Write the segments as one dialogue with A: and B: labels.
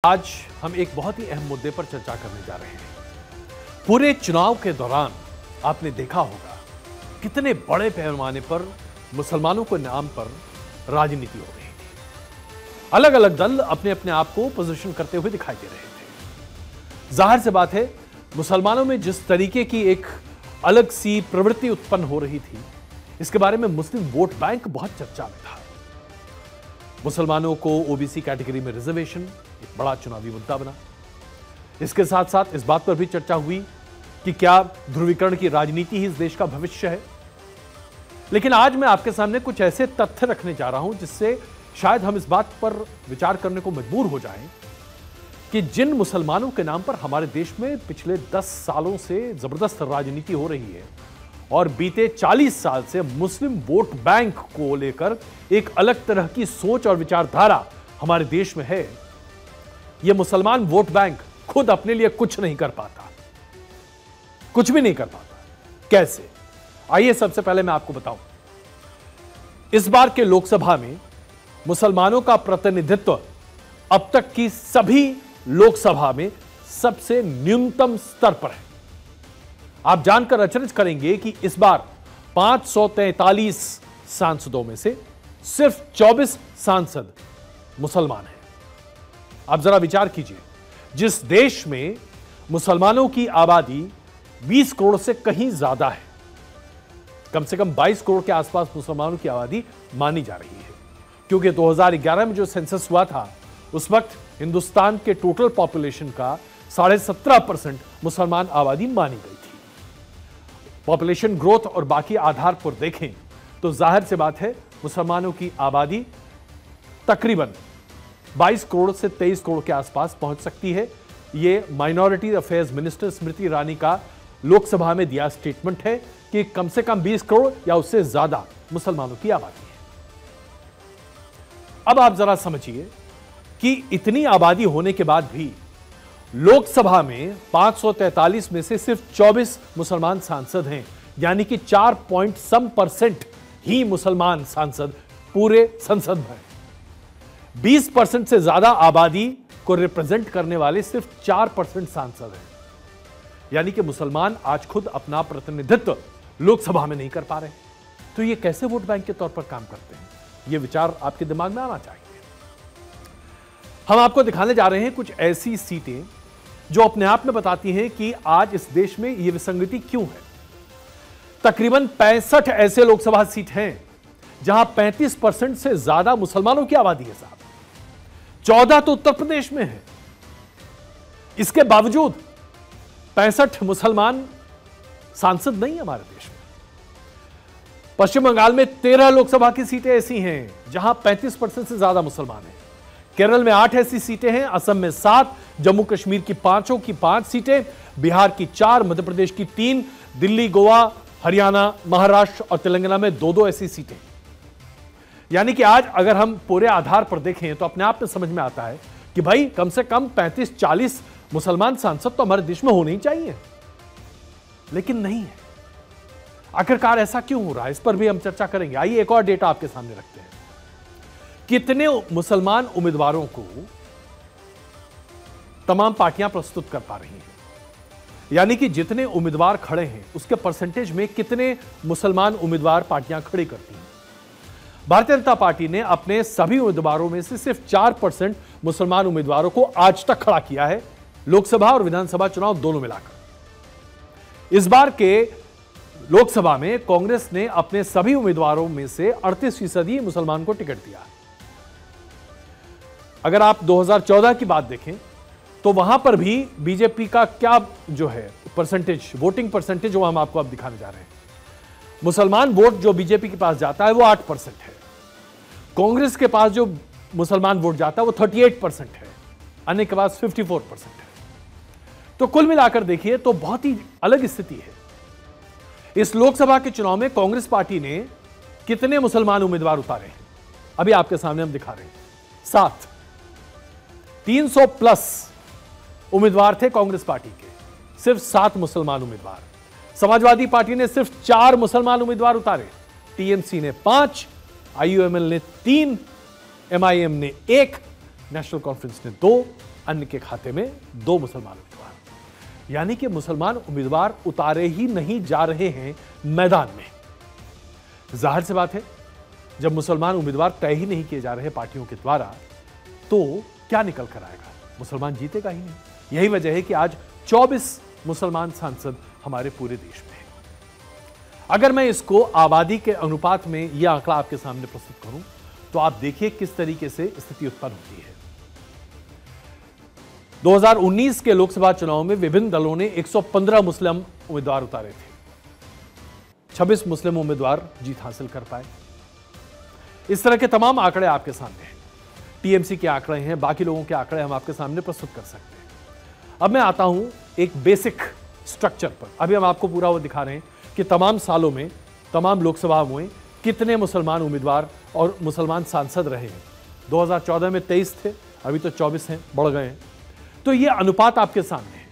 A: आज हम एक बहुत ही अहम मुद्दे पर चर्चा करने जा रहे हैं। पूरे चुनाव के दौरान आपने देखा होगा कितने बड़े पैमाने पर मुसलमानों के नाम पर राजनीति हो रही थी। अलग अलग दल अपने अपने आप को पोजीशन करते हुए दिखाई दे रहे थे। जाहिर सी बात है, मुसलमानों में जिस तरीके की एक अलग सी प्रवृत्ति उत्पन्न हो रही थी, इसके बारे में मुस्लिम वोट बैंक बहुत चर्चा में था। मुसलमानों को ओबीसी कैटेगरी में रिजर्वेशन एक बड़ा चुनावी मुद्दा बना। इसके साथ साथ इस बात पर भी चर्चा हुई कि क्या ध्रुवीकरण की राजनीति ही इस देश का भविष्य है। लेकिन आज मैं आपके सामने कुछ ऐसे तथ्य रखने जा रहा हूं जिससे शायद हम इस बात पर विचार करने को मजबूर हो जाएं कि जिन मुसलमानों के नाम पर हमारे देश में पिछले 10 सालों से जबरदस्त राजनीति हो रही है और बीते 40 साल से मुस्लिम वोट बैंक को लेकर एक अलग तरह की सोच और विचारधारा हमारे देश में है, यह मुसलमान वोट बैंक खुद अपने लिए कुछ नहीं कर पाता, कुछ भी नहीं कर पाता। कैसे? आइए सबसे पहले मैं आपको बताऊं। इस बार के लोकसभा में मुसलमानों का प्रतिनिधित्व अब तक की सभी लोकसभा में सबसे न्यूनतम स्तर पर है। आप जानकर अचरज करेंगे कि इस बार 543 सांसदों में से सिर्फ 24 सांसद मुसलमान हैं। आप जरा विचार कीजिए, जिस देश में मुसलमानों की आबादी 20 करोड़ से कहीं ज्यादा है, कम से कम 22 करोड़ के आसपास मुसलमानों की आबादी मानी जा रही है, क्योंकि 2011 में जो सेंसस हुआ था उस वक्त हिंदुस्तान के टोटल पॉपुलेशन का 17.5% मुसलमान आबादी मानी गई थी। पॉपुलेशन ग्रोथ और बाकी आधार पर देखें तो जाहिर सी बात है, मुसलमानों की आबादी तकरीबन 22 करोड़ से 23 करोड़ के आसपास पहुंच सकती है। यह minority affairs minister Smriti Irani का लोकसभा में दिया स्टेटमेंट है कि कम से कम 20 करोड़ या उससे ज्यादा मुसलमानों की आबादी है। अब आप जरा समझिए कि इतनी आबादी होने के बाद भी लोकसभा में 543 में से सिर्फ 24 मुसलमान सांसद हैं, यानी कि 4% ही मुसलमान सांसद पूरे संसद में। 20% से ज्यादा आबादी को रिप्रेजेंट करने वाले सिर्फ 4% सांसद हैं, यानी कि मुसलमान आज खुद अपना प्रतिनिधित्व लोकसभा में नहीं कर पा रहे। तो ये कैसे वोट बैंक के तौर पर काम करते हैं, यह विचार आपके दिमाग में आना चाहिए। हम आपको दिखाने जा रहे हैं कुछ ऐसी सीटें जो अपने आप में बताती हैं कि आज इस देश में यह विसंगति क्यों है। तकरीबन 65 ऐसे लोकसभा सीट हैं जहां 35% से ज्यादा मुसलमानों की आबादी है साहब। 14 तो उत्तर प्रदेश में है। इसके बावजूद 65 मुसलमान सांसद नहीं हमारे देश में। पश्चिम बंगाल में 13 लोकसभा की सीटें ऐसी हैं जहां 35% से ज्यादा मुसलमान हैं। केरल में 8 ऐसी सीटें हैं, असम में 7, जम्मू कश्मीर की 5 सीटें, बिहार की 4, मध्य प्रदेश की 3, दिल्ली, गोवा, हरियाणा, महाराष्ट्र और तेलंगाना में 2 ऐसी सीटें। यानी कि आज अगर हम पूरे आधार पर देखें तो अपने आप में समझ में आता है कि भाई कम से कम 35-40 मुसलमान सांसद तो हमारे देश में होने ही चाहिए, लेकिन नहीं है। आखिरकार ऐसा क्यों हो रहा है, इस पर भी हम चर्चा करेंगे। आइए एक और डेटा आपके सामने रखते हैं। कितने मुसलमान उम्मीदवारों को तमाम पार्टियां प्रस्तुत कर पा रही हैं, यानी कि जितने उम्मीदवार खड़े हैं उसके परसेंटेज में कितने मुसलमान उम्मीदवार पार्टियां खड़ी करती हैं। भारतीय जनता पार्टी ने अपने सभी उम्मीदवारों में से सिर्फ 4% मुसलमान उम्मीदवारों को आज तक खड़ा किया है, लोकसभा और विधानसभा चुनाव दोनों मिलाकर। इस बार के लोकसभा में कांग्रेस ने अपने सभी उम्मीदवारों में से 38% ही मुसलमान को टिकट दिया। अगर आप 2014 की बात देखें तो वहां पर भी बीजेपी का क्या जो है परसेंटेज, वोटिंग परसेंटेज, वो हम आपको अब दिखाने जा रहे हैं। मुसलमान वोट जो बीजेपी के पास जाता है वो 8% है। कांग्रेस के पास जो मुसलमान वोट जाता है वो 38% है, अन्य के पास 54% है। तो कुल मिलाकर देखिए तो बहुत ही अलग स्थिति है। इस लोकसभा के चुनाव में कांग्रेस पार्टी ने कितने मुसलमान उम्मीदवार उतारे हैं, अभी आपके सामने हम दिखा रहे हैं। 7, 300 प्लस उम्मीदवार थे कांग्रेस पार्टी के, सिर्फ 7 मुसलमान उम्मीदवार। समाजवादी पार्टी ने सिर्फ 4 मुसलमान उम्मीदवार उतारे, टीएमसी ने 5, आईयूएमएल ने 3, एमआईएम ने 1, नेशनल कॉन्फ्रेंस ने 2, अन्य के खाते में 2 मुसलमान उम्मीदवार। यानी कि मुसलमान उम्मीदवार उतारे ही नहीं जा रहे हैं मैदान में। जाहिर सी बात है, जब मुसलमान उम्मीदवार तय ही नहीं किए जा रहे पार्टियों के द्वारा, तो क्या निकल कर आएगा? मुसलमान जीतेगा ही नहीं। यही वजह है कि आज 24 मुसलमान सांसद हमारे पूरे देश में हैं। अगर मैं इसको आबादी के अनुपात में यह आंकड़ा आपके सामने प्रस्तुत करूं, तो आप देखिए किस तरीके से स्थिति उत्पन्न होती है। 2019 के लोकसभा चुनाव में विभिन्न दलों ने 115 मुस्लिम उम्मीदवार उतारे थे। 26 मुस्लिम उम्मीदवार जीत हासिल कर पाए। इस तरह के तमाम आंकड़े आपके सामने हैं। टीएमसी के आंकड़े हैं, बाकी लोगों के आंकड़े हम आपके सामने प्रस्तुत कर सकते हैं। अब मैं आता हूं एक बेसिक स्ट्रक्चर पर। अभी हम आपको पूरा वो दिखा रहे हैं कि तमाम सालों में, तमाम लोकसभा में कितने मुसलमान उम्मीदवार और मुसलमान सांसद रहे हैं। 2014 में 23 थे, अभी तो 24 हैं, बढ़ गए हैं। तो ये अनुपात आपके सामने है।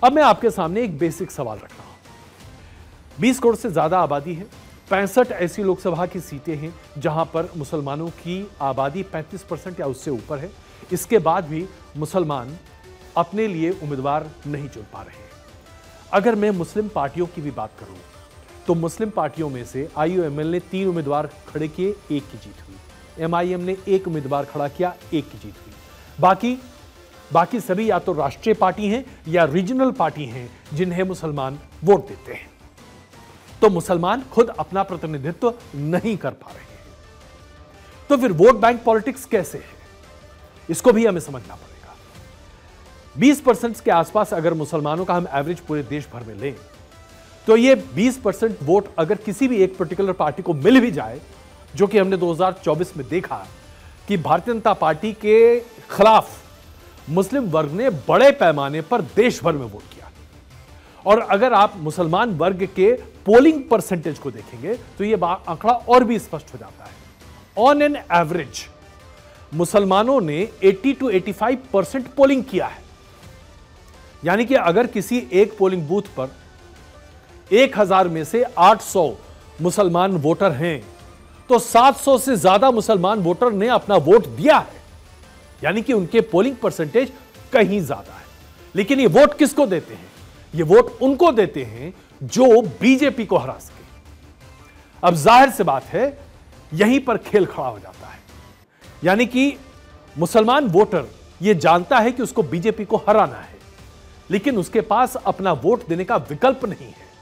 A: अब मैं आपके सामने एक बेसिक सवाल रख रहा हूं। 20 करोड़ से ज्यादा आबादी है, 65 ऐसी लोकसभा की सीटें हैं जहां पर मुसलमानों की आबादी 35% या उससे ऊपर है। इसके बाद भी मुसलमान अपने लिए उम्मीदवार नहीं चुन पा रहे हैं। अगर मैं मुस्लिम पार्टियों की भी बात करूं, तो मुस्लिम पार्टियों में से आईयूएमएल ने 3 उम्मीदवार खड़े किए, 1 की जीत हुई। एमआईएम ने 1 उम्मीदवार खड़ा किया, 1 की जीत हुई। बाकी सभी या तो राष्ट्रीय पार्टी हैं या रीजनल पार्टी हैं जिन्हें मुसलमान वोट देते हैं। तो मुसलमान खुद अपना प्रतिनिधित्व नहीं कर पा रहे हैं। तो फिर वोट बैंक पॉलिटिक्स कैसे है, इसको भी हमें समझना पड़ेगा। 20% के आसपास अगर मुसलमानों का हम एवरेज पूरे देश भर में लें, तो ये 20% वोट अगर किसी भी एक पर्टिकुलर पार्टी को मिल भी जाए, जो कि हमने 2024 में देखा कि भारतीय जनता पार्टी के खिलाफ मुस्लिम वर्ग ने बड़े पैमाने पर देश भर में वोट किया। और अगर आप मुसलमान वर्ग के पोलिंग परसेंटेज को देखेंगे, तो यह आंकड़ा और भी स्पष्ट हो जाता है। ऑन एन एवरेज मुसलमानों ने 80 to 85% पोलिंग किया है। यानी कि अगर किसी एक पोलिंग बूथ पर 1000 में से 800 मुसलमान वोटर हैं, तो 700 से ज्यादा मुसलमान वोटर ने अपना वोट दिया है। यानी कि उनके पोलिंग परसेंटेज कहीं ज्यादा है। लेकिन ये वोट किसको देते हैं? ये वोट उनको देते हैं जो बीजेपी को हरा सके। अब जाहिर सी बात है, यहीं पर खेल खड़ा हो जाता है। यानी कि मुसलमान वोटर ये जानता है कि उसको बीजेपी को हराना है, लेकिन उसके पास अपना वोट देने का विकल्प नहीं है।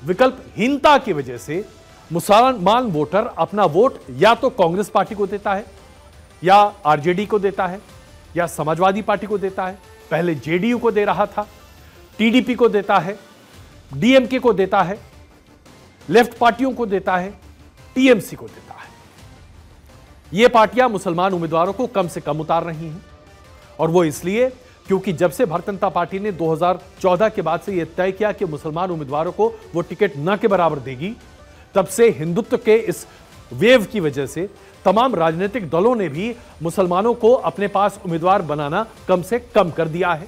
A: विकल्पहीनता की वजह से मुसलमान वोटर अपना वोट या तो कांग्रेस पार्टी को देता है, या आरजेडी को देता है, या समाजवादी पार्टी को देता है। पहले जेडीयू को दे रहा था, टीडीपी को देता है, डीएमके को देता है, लेफ्ट पार्टियों को देता है, टीएमसी को देता है। यह पार्टियां मुसलमान उम्मीदवारों को कम से कम उतार रही हैं। और वो इसलिए क्योंकि जब से भारतीय जनता पार्टी ने 2014 के बाद से यह तय किया कि मुसलमान उम्मीदवारों को वो टिकट न के बराबर देगी, तब से हिंदुत्व के इस वेव की वजह से तमाम राजनीतिक दलों ने भी मुसलमानों को अपने पास उम्मीदवार बनाना कम से कम कर दिया है।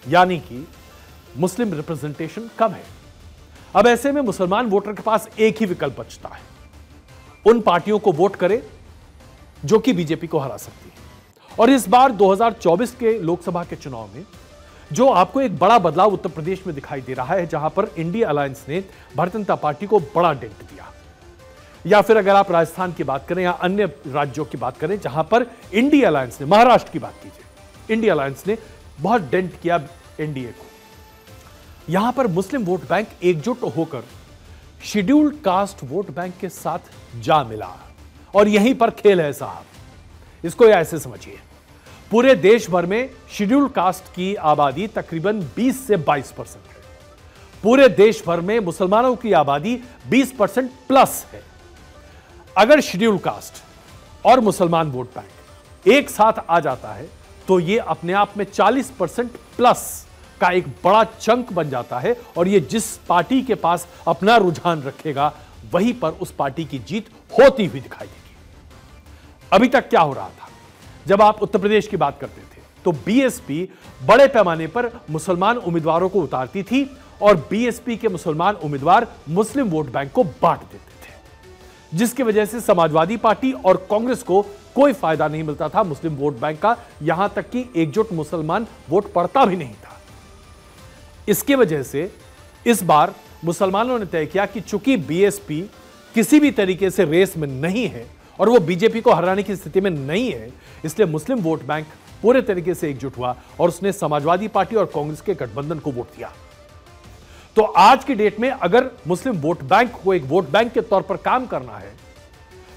A: यानी कि मुस्लिम रिप्रेजेंटेशन कम है। अब ऐसे में मुसलमान वोटर के पास एक ही विकल्प बचता है, उन पार्टियों को वोट करे जो कि बीजेपी को हरा सकती है। और इस बार 2024 के लोकसभा के चुनाव में जो आपको एक बड़ा बदलाव उत्तर प्रदेश में दिखाई दे रहा है, जहां पर इंडिया अलायंस ने भारतीय जनता पार्टी को बड़ा डेंट दिया। या फिर अगर आप राजस्थान की बात करें या अन्य राज्यों की बात करें जहां पर इंडिया अलायंस ने, महाराष्ट्र की बात कीजिए, इंडिया अलायंस ने बहुत डेंट किया एनडीए को। यहां पर मुस्लिम वोट बैंक एकजुट होकर शेड्यूल्ड कास्ट वोट बैंक के साथ जा मिला। और यहीं पर खेल है साहब, इसको ऐसे समझिए। पूरे देश भर में शेड्यूल्ड कास्ट की आबादी तकरीबन 20 से 22% है। पूरे देश भर में मुसलमानों की आबादी 20% प्लस है। अगर शेड्यूल्ड कास्ट और मुसलमान वोट बैंक एक साथ आ जाता है, तो यह अपने आप में 40% प्लस का एक बड़ा चंक बन जाता है। और यह जिस पार्टी के पास अपना रुझान रखेगा, वहीं पर उस पार्टी की जीत होती हुई दिखाई देगी। अभी तक क्या हो रहा था? जब आप उत्तर प्रदेश की बात करते थे, तो बीएसपी बड़े पैमाने पर मुसलमान उम्मीदवारों को उतारती थी और बीएसपी के मुसलमान उम्मीदवार मुस्लिम वोट बैंक को बांट देते थे। जिसकी वजह से समाजवादी पार्टी और कांग्रेस को कोई फायदा नहीं मिलता था मुस्लिम वोट बैंक का, यहां तक कि एकजुट मुसलमान वोट पड़ता भी नहीं था। इसकी वजह से इस बार मुसलमानों ने तय किया कि चूंकि बीएसपी किसी भी तरीके से रेस में नहीं है और वो बीजेपी को हराने की स्थिति में नहीं है, इसलिए मुस्लिम वोट बैंक पूरे तरीके से एकजुट हुआ और उसने समाजवादी पार्टी और कांग्रेस के गठबंधन को वोट दिया। तो आज की डेट में अगर मुस्लिम वोट बैंक को एक वोट बैंक के तौर पर काम करना है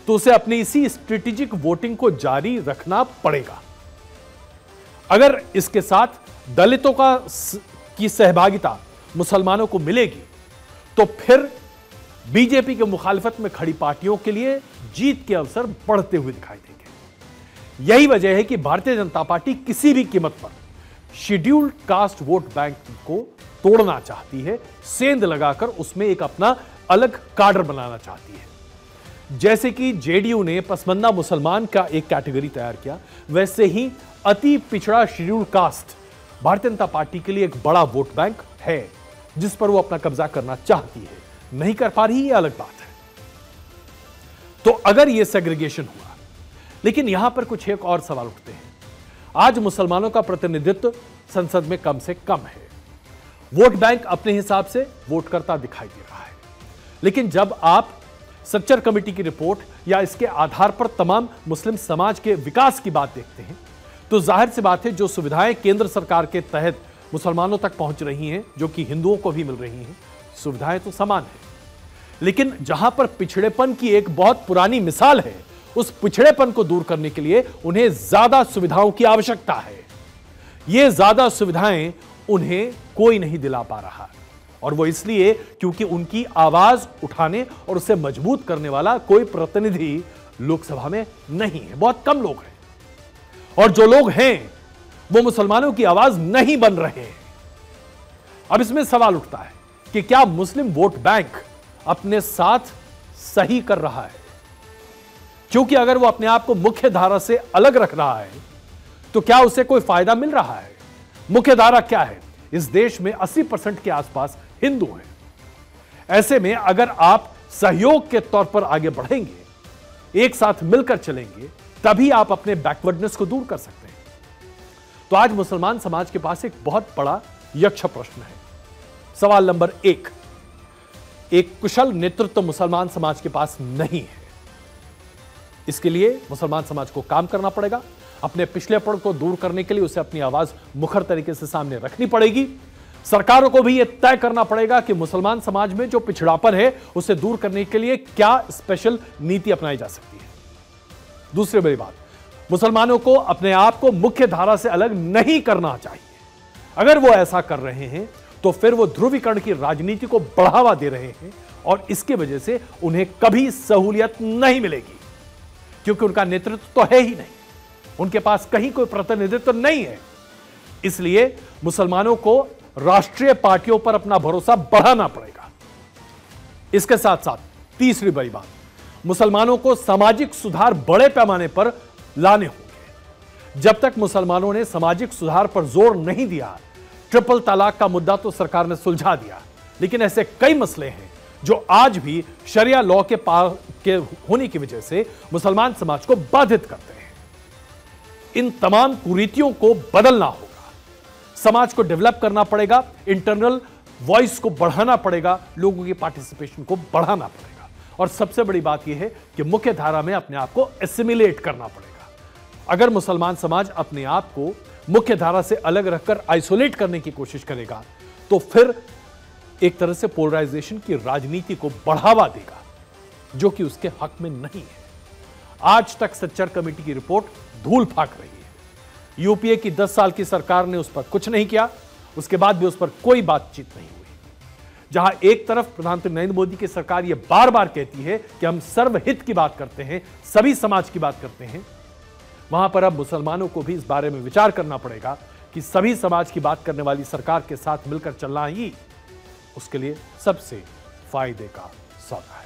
A: तो उसे अपनी इसी स्ट्रेटेजिक वोटिंग को जारी रखना पड़ेगा। अगर इसके साथ दलितों की सहभागिता मुसलमानों को मिलेगी तो फिर बीजेपी के मुखालिफत में खड़ी पार्टियों के लिए जीत के अवसर बढ़ते हुए दिखाई देंगे। यही वजह है कि भारतीय जनता पार्टी किसी भी कीमत पर शेड्यूल्ड कास्ट वोट बैंक को तोड़ना चाहती है, सेंध लगाकर उसमें एक अपना अलग काडर बनाना चाहती है। जैसे कि जेडीयू ने पसमंदा मुसलमान का एक कैटेगरी तैयार किया, वैसे ही अति पिछड़ा scheduled caste Bharatiya Janata party के लिए एक बड़ा वोट बैंक है जिस पर वो अपना कब्जा करना चाहती है। नहीं कर पा रही, ये अलग बात है। तो अगर ये सेग्रीगेशन हुआ, लेकिन यहां पर कुछ एक और सवाल उठते हैं। आज मुसलमानों का प्रतिनिधित्व संसद में कम से कम है, वोट बैंक अपने हिसाब से वोट करता दिखाई दे रहा है, लेकिन जब आप सच्चर कमेटी की रिपोर्ट या इसके आधार पर तमाम मुस्लिम समाज के विकास की बात देखते हैं तो जाहिर सी बात है जो सुविधाएं केंद्र सरकार के तहत मुसलमानों तक पहुंच रही हैं, जो कि हिंदुओं को भी मिल रही हैं, सुविधाएं तो समान है, लेकिन जहां पर पिछड़ेपन की एक बहुत पुरानी मिसाल है, उस पिछड़ेपन को दूर करने के लिए उन्हें ज्यादा सुविधाओं की आवश्यकता है। ये ज्यादा सुविधाएं उन्हें कोई नहीं दिला पा रहा, और वो इसलिए क्योंकि उनकी आवाज उठाने और उसे मजबूत करने वाला कोई प्रतिनिधि लोकसभा में नहीं है, बहुत कम लोग हैं, और जो लोग हैं वो मुसलमानों की आवाज नहीं बन रहे हैं। अब इसमें सवाल उठता है कि क्या मुस्लिम वोट बैंक अपने साथ सही कर रहा है? क्योंकि अगर वो अपने आप को मुख्य धारा से अलग रख रहा है तो क्या उसे कोई फायदा मिल रहा है? मुख्य धारा क्या है? इस देश में 80% के आसपास हिंदू हैं। ऐसे में अगर आप सहयोग के तौर पर आगे बढ़ेंगे, एक साथ मिलकर चलेंगे, तभी आप अपने बैकवर्डनेस को दूर कर सकते हैं। तो आज मुसलमान समाज के पास एक बहुत बड़ा यक्ष प्रश्न है। सवाल नंबर 1, एक कुशल नेतृत्व मुसलमान समाज के पास नहीं है। इसके लिए मुसलमान समाज को काम करना पड़ेगा। अपने पिछलेपन को दूर करने के लिए उसे अपनी आवाज मुखर तरीके से सामने रखनी पड़ेगी। सरकारों को भी यह तय करना पड़ेगा कि मुसलमान समाज में जो पिछड़ापन है उसे दूर करने के लिए क्या स्पेशल नीति अपनाई जा सकती है। दूसरी बड़ी बात, मुसलमानों को अपने आप को मुख्य धारा से अलग नहीं करना चाहिए। अगर वो ऐसा कर रहे हैं तो फिर वो ध्रुवीकरण की राजनीति को बढ़ावा दे रहे हैं और इसकी वजह से उन्हें कभी सहूलियत नहीं मिलेगी, क्योंकि उनका नेतृत्व तो है ही नहीं, उनके पास कहीं कोई प्रतिनिधित्व नहीं है। इसलिए मुसलमानों को राष्ट्रीय पार्टियों पर अपना भरोसा बढ़ाना पड़ेगा। इसके साथ साथ तीसरी बड़ी बात, मुसलमानों को सामाजिक सुधार बड़े पैमाने पर लाने होंगे। जब तक मुसलमानों ने सामाजिक सुधार पर जोर नहीं दिया, ट्रिपल तलाक का मुद्दा तो सरकार ने सुलझा दिया, लेकिन ऐसे कई मसले हैं जो आज भी शरिया लॉ के होने की वजह से मुसलमान समाज को बाधित करते हैं। इन तमाम कुरीतियों को बदलना होगा, समाज को डेवलप करना पड़ेगा, इंटरनल वॉइस को बढ़ाना पड़ेगा, लोगों की पार्टिसिपेशन को बढ़ाना पड़ेगा, और सबसे बड़ी बात यह है कि मुख्य धारा में अपने आप को एसिमिलेट करना पड़ेगा। अगर मुसलमान समाज अपने आप को मुख्य धारा से अलग रखकर आइसोलेट करने की कोशिश करेगा तो फिर एक तरह से पोलराइजेशन की राजनीति को बढ़ावा देगा, जो कि उसके हक में नहीं है। आज तक सच्चर कमेटी की रिपोर्ट धूल फाक रही है। यूपीए की 10 साल की सरकार ने उस पर कुछ नहीं किया, उसके बाद भी उस पर कोई बातचीत नहीं हुई। जहां एक तरफ प्रधानमंत्री नरेंद्र मोदी की सरकार यह बार बार कहती है कि हम सर्वहित की बात करते हैं, सभी समाज की बात करते हैं, वहां पर अब मुसलमानों को भी इस बारे में विचार करना पड़ेगा कि सभी समाज की बात करने वाली सरकार के साथ मिलकर चलना ही उसके लिए सबसे फायदे का सौदा है।